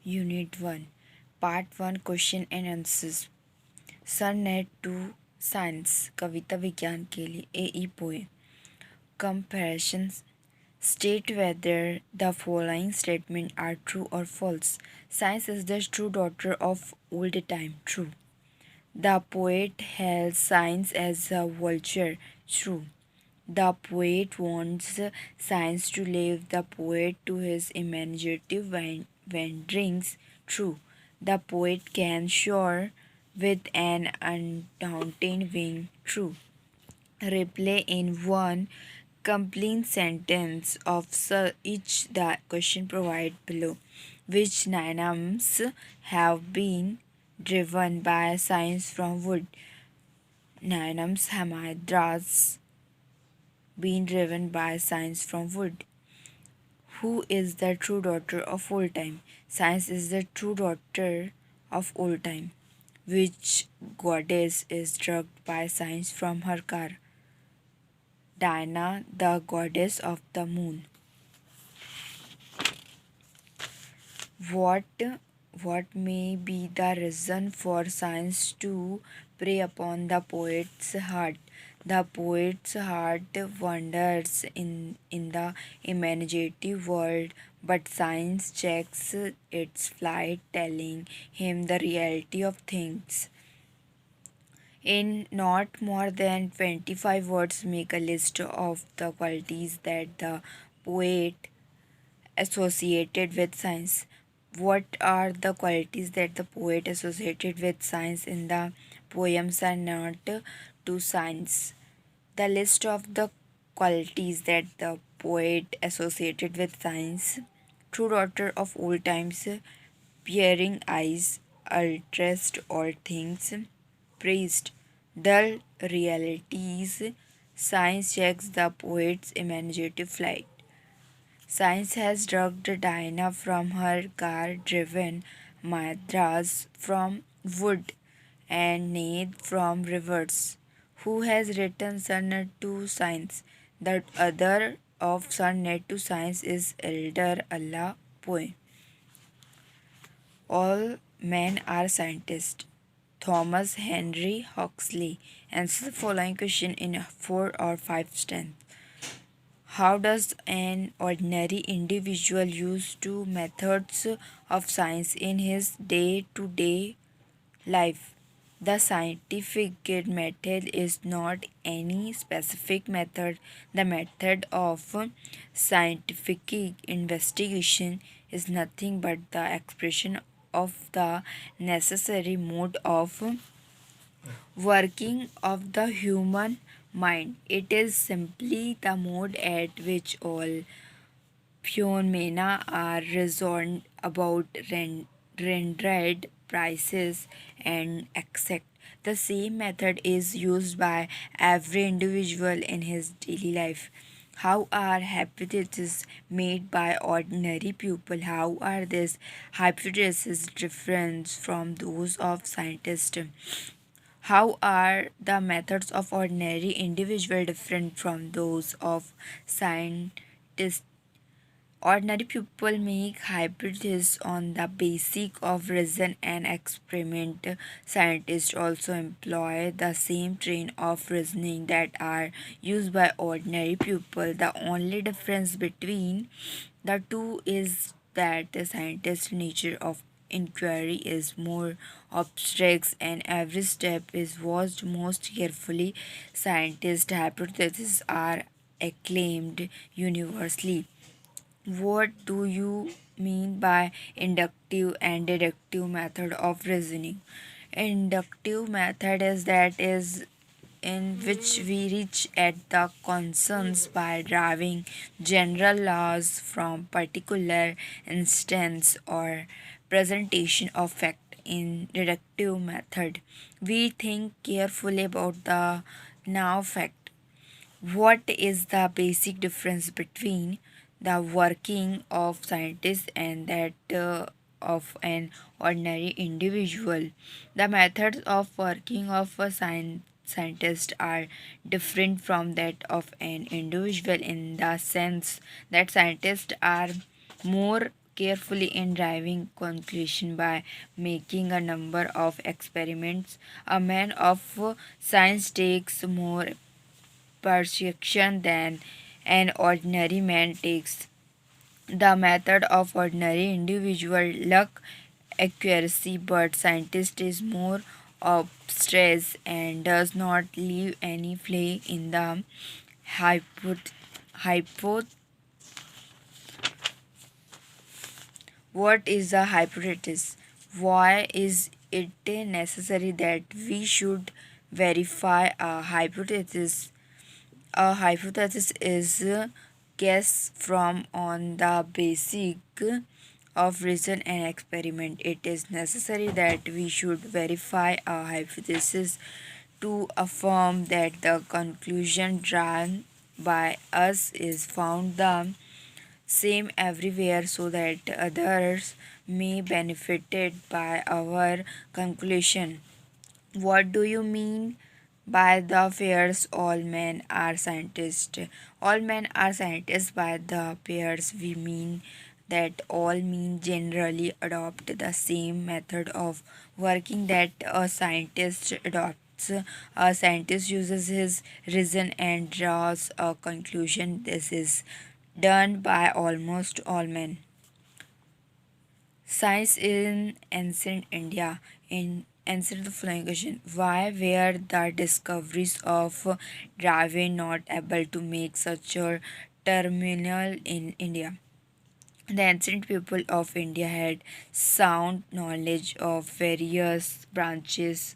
Unit 1, Part 1, Question and Answers. Sonnet to Science, कविता विज्ञान के लिए AE poem. Comparisons. State whether the following statements are true or false. Science is the true daughter of old time. True. The poet hails science as a vulture. True. The poet wants science to leave the poet to his imaginative wanderings. True. The poet can soar with an undaunted wing. True. Reply in one complete sentence of each the question provided below. Which dynams have been driven by science from wood? Dynams Hamadras been driven by science from wood. Who is the true daughter of old time? Science is the true daughter of old time. Which goddess is drugged by science from her car? Diana, the goddess of the moon. What what may be the reason for science to prey upon the poet's heart? The poet's heart wanders in the imaginative world, but science checks its flight, telling him the reality of things. In not more than 25 words, make a list of the qualities that the poet associated with science. What are the qualities that the poet associated with science in the poems are not to science? The list of the qualities that the poet associated with science: true daughter of old times, peering eyes, ultrest all things, praised dull realities, science checks the poet's imaginative flight. Science has drugged Diana from her car driven Madras from wood and Nate from rivers. Who has written Sonnet to Science? The other of Sonnet to Science is Elder Allah Poe. All men are scientists. Thomas Henry Huxley. Answer the following question in 4 or 5 stanzas. How does an ordinary individual use two methods of science in his day to day life? The scientific method is not any specific method. The method of scientific investigation is nothing but the expression of the necessary mode of working of the human mind. It is simply the mode at which all phenomena are reasoned about, rendered prices and exact. The same method is used by every individual in his daily life. How are hypotheses made by ordinary people? How are these hypotheses different from those of scientists? How are the methods of ordinary individual different from those of scientists? Ordinary people make hypotheses on the basis of reason and experiment. Scientists also employ the same train of reasoning that are used by ordinary people. The only difference between the two is that the scientist's nature of inquiry is more abstract and every step is watched most carefully. Scientists' hypotheses are acclaimed universally. What do you mean by inductive and deductive method of reasoning? Inductive method is in which we reach at the concerns by deriving general laws from particular instance or presentation of fact. In deductive method, we think carefully about the now fact. What is the basic difference between the working of scientists and that of an ordinary individual? The methods of working of a scientist are different from that of an individual in the sense that scientists are more carefully in driving conclusion by making a number of experiments. A man of science takes more perception than an ordinary man takes. The method of ordinary individual luck accuracy, but scientist is more abstract and does not leave any flaw in the hypothesis. Hypo- what is the hypothesis? Why is it necessary that we should verify a hypothesis? A hypothesis is a guess from on the basic of reason and experiment. It is necessary that we should verify a hypothesis to affirm that the conclusion drawn by us is found the same everywhere so that others may benefited by our conclusion. What do you mean by the pairs all men are scientists? All men are scientists by the pairs we mean that all men generally adopt the same method of working that a scientist adopts. A scientist uses his reason and draws a conclusion. This is done by almost all men. Science in ancient India. In answer the following question: why were the discoveries of Darwin not able to make such a terminal in India? The ancient people of India had sound knowledge of various branches